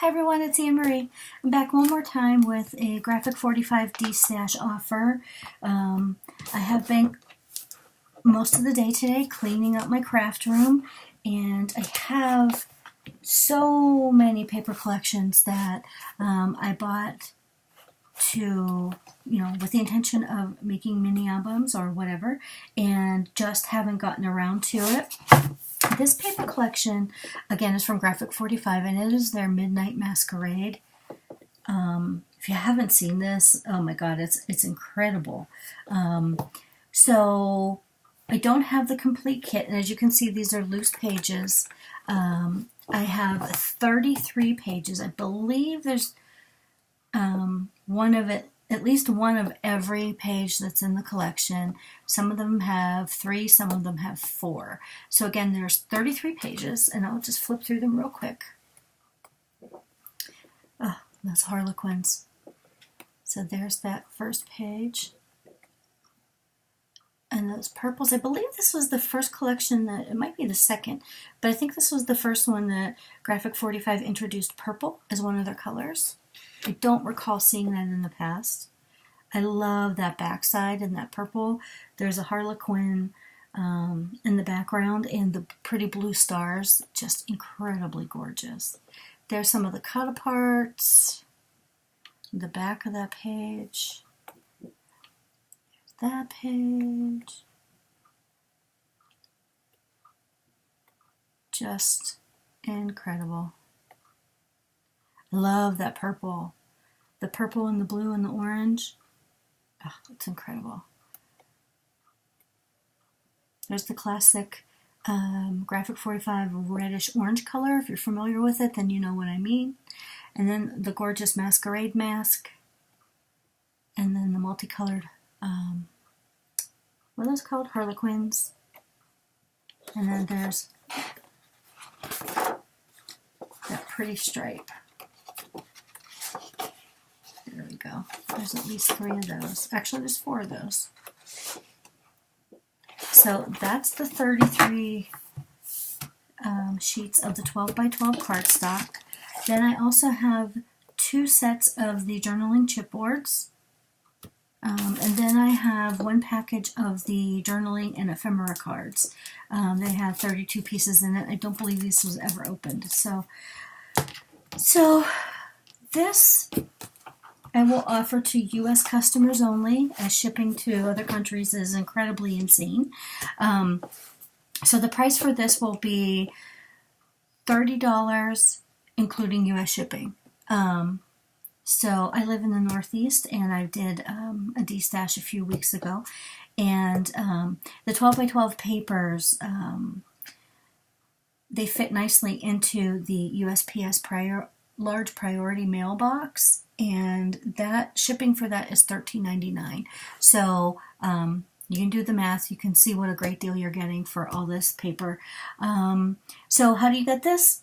Hi everyone, it's Anne Marie. I'm back one more time with a Graphic 45 DeStash offer. I have been most of the day today cleaning up my craft room, and I have so many paper collections that I bought to, with the intention of making mini albums or whatever, and just haven't gotten around to it. This paper collection, again, is from Graphic 45, and it is their Midnight Masquerade. If you haven't seen this, oh my god, it's incredible. So I don't have the complete kit, and as you can see, these are loose pages. I have 33 pages. I believe there's at least one of every page that's in the collection. Some of them have 3, some of them have 4. So again, there's 33 pages, and I'll just flip through them real quick. Oh, those Harlequins. So there's that first page. And those purples, I believe this was the first collection it might be the second, but I think this was the first one that Graphic 45 introduced purple as one of their colors. I don't recall seeing that in the past. I love that backside and that purple. There's a Harlequin in the background, and the pretty blue stars, just incredibly gorgeous. There's some of the cut aparts, the back of that page, that page. Just incredible. Love that purple. The purple and the blue and the orange. Oh, it's incredible. There's the classic Graphic 45 reddish orange color. If you're familiar with it, then you know what I mean. And then the gorgeous masquerade mask. And then the multicolored, what are those called? Harlequins. And then there's that pretty stripe. There we go. There's at least 3 of those. Actually, there's 4 of those. So that's the 33 sheets of the 12 by 12 cardstock. Then I also have 2 sets of the journaling chipboards. And then I have 1 package of the journaling and ephemera cards. They have 32 pieces in it. I don't believe this was ever opened. So this I will offer to U.S. customers only, as shipping to other countries is incredibly insane. So the price for this will be $30, including U.S. shipping. So I live in the Northeast, and I did a DeStash a few weeks ago. And the 12 by 12 papers, they fit nicely into the USPS large priority mailbox, and that shipping for that is $13.99. So you can do the math. You can see what a great deal you're getting for all this paper. So how do you get this?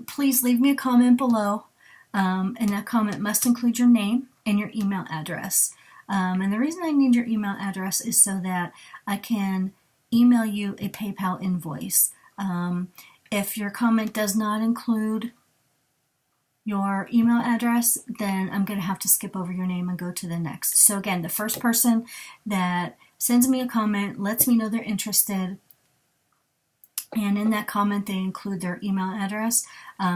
Please leave me a comment below, and that comment must include your name and your email address. And the reason I need your email address is so that I can email you a PayPal invoice. If your comment does not include your email address, then I'm going to have to skip over your name and go to the next. So again, the first person that sends me a comment, lets me know they're interested, and in that comment they include their email address,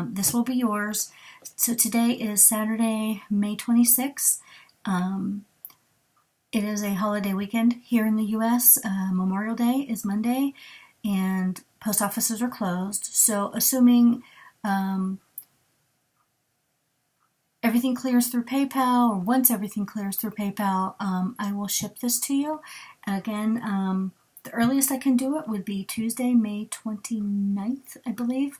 this will be yours. So today is Saturday, May 26th. It is a holiday weekend here in the U.S. Memorial Day is Monday, and post offices are closed. So assuming everything clears through PayPal, or once everything clears through PayPal, I will ship this to you. Again, the earliest I can do it would be Tuesday, May 29th, I believe.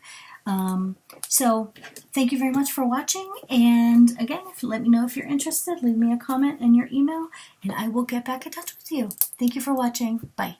So thank you very much for watching. And again, let me know if you're interested. Leave me a comment and your email, and I will get back in touch with you. Thank you for watching. Bye.